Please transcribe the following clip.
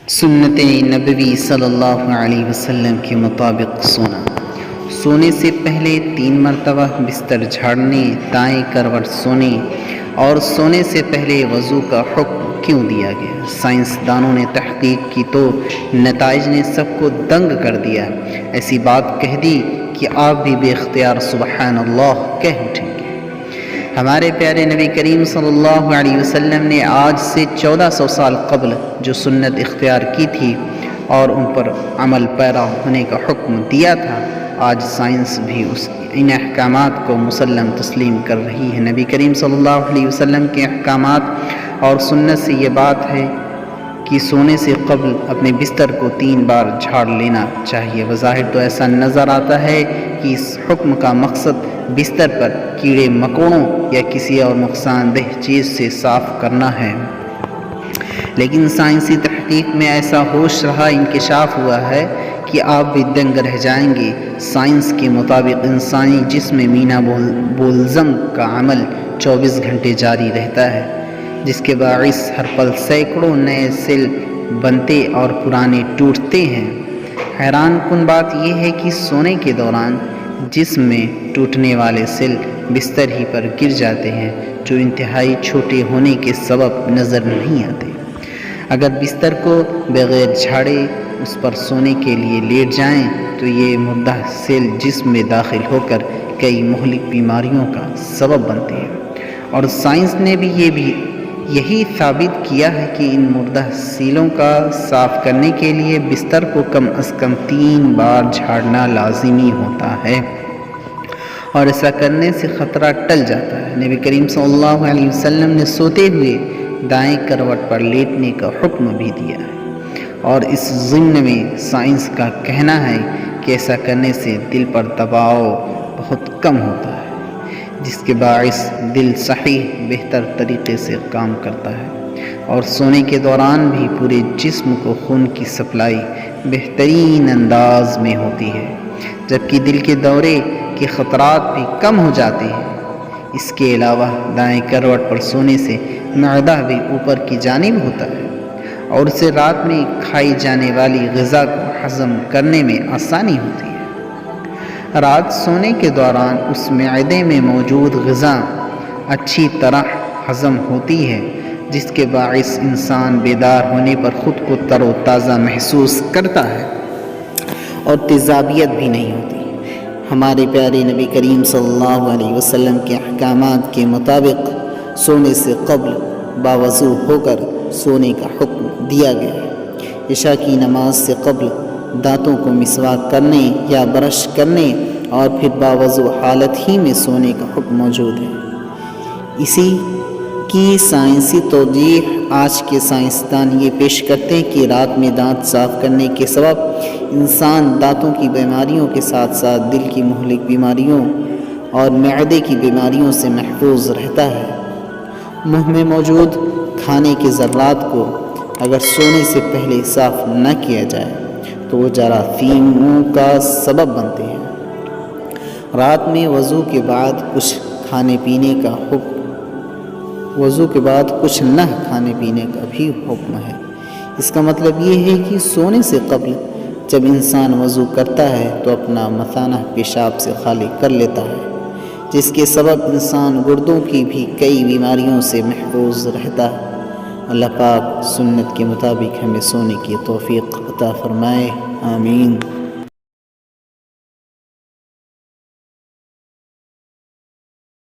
سنت نبوی صلی اللہ علیہ وسلم کے مطابق سونے سے پہلے 3 مرتبہ بستر جھاڑنے، دائیں کروٹ سونے اور سونے سے پہلے وضو کا حکم کیوں دیا گیا؟ سائنسدانوں نے تحقیق کی تو نتائج نے سب کو دنگ کر دیا، ایسی بات کہہ دی کہ آپ بھی بے اختیار سبحان اللہ کہہ اٹھیں گے۔ ہمارے پیارے نبی کریم صلی اللہ علیہ وسلم نے آج سے 1400 سال قبل جو سنت اختیار کی تھی اور ان پر عمل پیرا ہونے کا حکم دیا تھا، آج سائنس بھی ان احکامات کو مسلم تسلیم کر رہی ہے۔ نبی کریم صلی اللہ علیہ وسلم کے احکامات اور سنت سے یہ بات ہے کہ سونے سے قبل اپنے بستر کو 3 بار جھاڑ لینا چاہیے۔ بظاہر تو ایسا نظر آتا ہے کہ اس حکم کا مقصد بستر پر کیڑے مکوڑوں یا کسی اور نقصان دہ چیز سے صاف کرنا ہے، لیکن سائنسی تحقیق میں ایسا ہوش رہا انکشاف ہوا ہے کہ آپ بھی دنگ رہ جائیں گے۔ سائنس کے مطابق انسانی جسم میں مینا بولزم کا عمل 24 گھنٹے جاری رہتا ہے، جس کے باعث ہر پل سینکڑوں نئے سیل بنتے اور پرانے ٹوٹتے ہیں۔ حیران کن بات یہ ہے کہ سونے کے دوران جسم میں ٹوٹنے والے سیل بستر ہی پر گر جاتے ہیں، جو انتہائی چھوٹے ہونے کے سبب نظر نہیں آتے۔ اگر بستر کو بغیر جھاڑے اس پر سونے کے لیے لیٹ جائیں تو یہ مردہ سیل جسم میں داخل ہو کر کئی مہلک بیماریوں کا سبب بنتے ہیں، اور سائنس نے بھی یہی ثابت کیا ہے کہ ان مردہ سیلوں کا صاف کرنے کے لیے بستر کو کم از کم 3 بار جھاڑنا لازمی ہوتا ہے، اور ایسا کرنے سے خطرہ ٹل جاتا ہے۔ نبی کریم صلی اللہ علیہ وسلم نے سوتے ہوئے دائیں کروٹ پر لیٹنے کا حکم بھی دیا ہے، اور اس ضمن میں سائنس کا کہنا ہے کہ ایسا کرنے سے دل پر دباؤ بہت کم ہوتا ہے، جس کے باعث دل صحیح بہتر طریقے سے کام کرتا ہے، اور سونے کے دوران بھی پورے جسم کو خون کی سپلائی بہترین انداز میں ہوتی ہے، جبکہ دل کے دورے کے خطرات بھی کم ہو جاتے ہیں۔ اس کے علاوہ دائیں کروٹ پر سونے سے معدہ بھی اوپر کی جانب ہوتا ہے، اور اسے رات میں کھائی جانے والی غذا کو ہضم کرنے میں آسانی ہوتی ہے۔ رات سونے کے دوران اس معدے میں موجود غذا اچھی طرح ہضم ہوتی ہے، جس کے باعث انسان بیدار ہونے پر خود کو تر و تازہ محسوس کرتا ہے اور تیزابیت بھی نہیں ہوتی۔ ہمارے پیارے نبی کریم صلی اللہ علیہ وسلم کے احکامات کے مطابق سونے سے قبل باوضو ہو کر سونے کا حکم دیا گیا ہے۔ عشاء کی نماز سے قبل دانتوں کو مسواک کرنے یا برش کرنے اور پھر باوضو حالت ہی میں سونے کا حکم موجود ہے۔ اسی کی سائنسی توضیح آج کے سائنسدان یہ پیش کرتے ہیں کہ رات میں دانت صاف کرنے کے سبب انسان دانتوں کی بیماریوں کے ساتھ ساتھ دل کی مہلک بیماریوں اور معدے کی بیماریوں سے محفوظ رہتا ہے۔ منہ میں موجود کھانے کے ذرات کو اگر سونے سے پہلے صاف نہ کیا جائے تو وہ جراثیموں کا سبب بنتے ہیں۔ رات میں وضو کے بعد کچھ نہ کھانے پینے کا بھی حکم ہے۔ اس کا مطلب یہ ہے کہ سونے سے قبل جب انسان وضو کرتا ہے تو اپنا مثانہ پیشاب سے خالی کر لیتا ہے، جس کے سبب انسان گردوں کی بھی کئی بیماریوں سے محفوظ رہتا ہے۔ اللہ پاک سنت کے مطابق ہمیں سونے کی توفیق عطا فرمائے، آمین۔